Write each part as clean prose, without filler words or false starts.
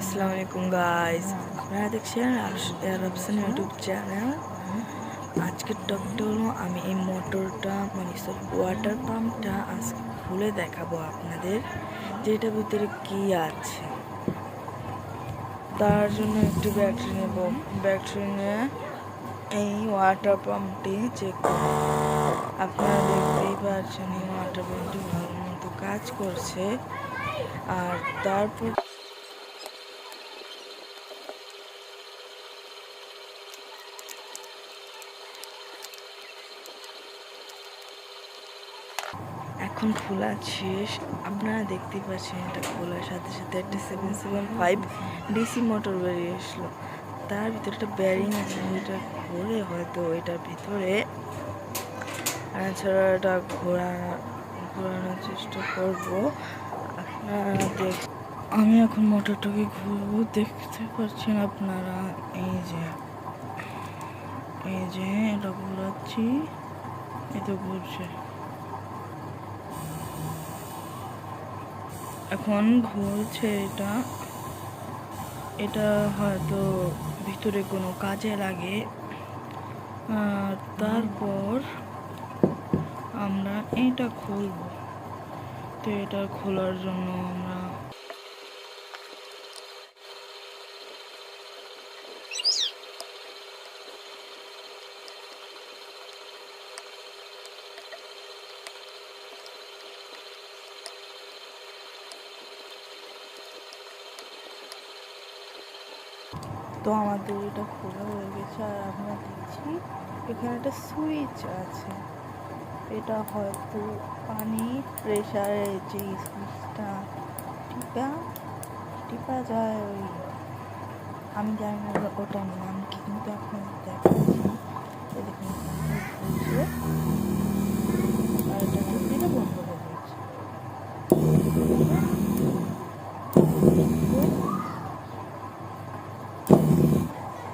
আসসালামু আলাইকুম গাইস, আপনারা দেখছেন আরবসান ইউটিউব চ্যানেল। আজকের টপিকটা হলো আমি এই মোটরটা ওয়াটার পাম্পটা আজকে খুলে দেখাবো আপনাদের যে এটার ভিতরে কি আছে। তার জন্য একটু ব্যাটারি নেব, ব্যাটারি নিয়ে এই ওয়াটার পাম্পটি চেক করব। আপনারা দেখতেই পাচ্ছেন এই ওয়াটার পাম্পটি ভালো মতো কাজ করছে। আর তারপর এখন খোলা শেষ। আপনারা দেখতে পাচ্ছেন এটা খোলার সাথে সাথে একটা 775 ডিসি মোটর বেরিয়ে আসলো। তার ভিতরে একটা ব্যারিং আছে, এটা খুলে হয়তো এটার ভিতরে ছাড়াটা ঘোরানোর চেষ্টা করব। আপনারা আমি এখন মোটরটাকে ঘুরবো, দেখতে পাচ্ছেন আপনারা। এই যে এটা ঘোরাচ্ছি, এটা ঘুরছে। এখন ঘুরছে এটা হয়তো ভিতরে কোনো কাজে লাগে। তারপর আমরা এটা খুলব। তো এটা খোলার জন্য আমরা আমাদের এটা খোলা হয়ে গেছে। আর আমরা দেখছি এখানে একটা সুইচ আছে, এটা হয়তো পানি প্রেশারের যে সুইচটা টিপা যায়, ওই আমি জানি না ওটার নাম কি, কিন্তু আপনাদের দেখাচ্ছি। দেখুন ঘুরছে আর এটা দিলে বন্ধ হয়ে গেছে।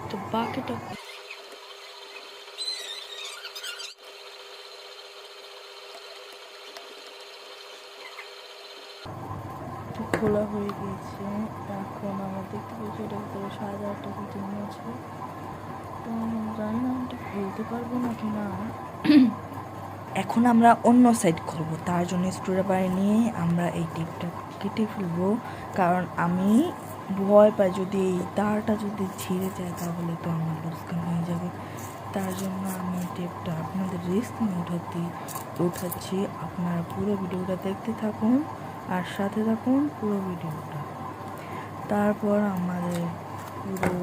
তো বাকিটা খোলা হয়ে গিয়েছে। এখন আমরা দেখতে পাচ্ছি এটার ভিতরে 7,000 টাকা জমি আছে। তো জানি না এটা খুলতে পারবো নাকি না। এখন আমরা অন্য সাইড খুলবো, তার জন্য স্ক্রুড্রাইভার নিয়ে আমরা এই টিপটা কেটে ফেলবো। কারণ আমি ভয় পাই যদি এই তারটা যদি ছিঁড়ে যায় তাহলে তো আমার লোকসান হয়ে যাবে। তার জন্য আমি টেপটা আপনাদের রিস্ক নিয়ে উঠাচ্ছি। আপনারা পুরো ভিডিওটা দেখতে থাকুন আর সাথে থাকুন পুরো ভিডিওটা। তারপর আমাদের পুরো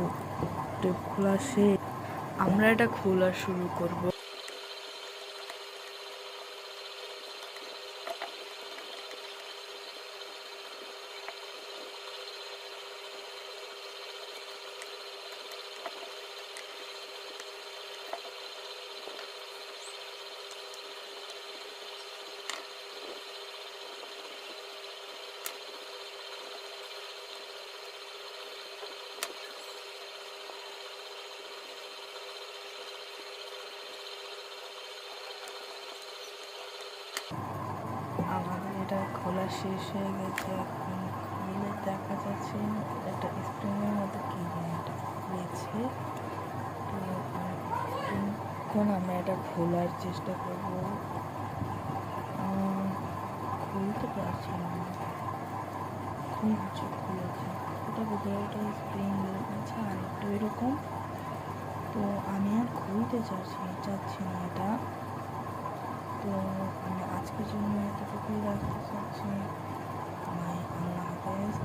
টেপ খোলা শেষ, আমরা এটা খোলা শুরু করব। আমাদের এটা খোলা শেষ হয়ে গেছে। এখন খুলে দেখা যাচ্ছে একটা স্প্রিংয়ের মতো কি এটা খুলেছে। তো এখন আমরা এটা খোলার চেষ্টা করব। খুলতে পারছি না, খুলেছে এটা ভিতরে একটা স্প্রিং আছে আর একটু এরকম। তো আমি আর খুলতে চাচ্ছি না এটা। তো আমি আজকের জন্য এতটুকুই রাখতে চাচ্ছি। আল্লাহ হাফেজ।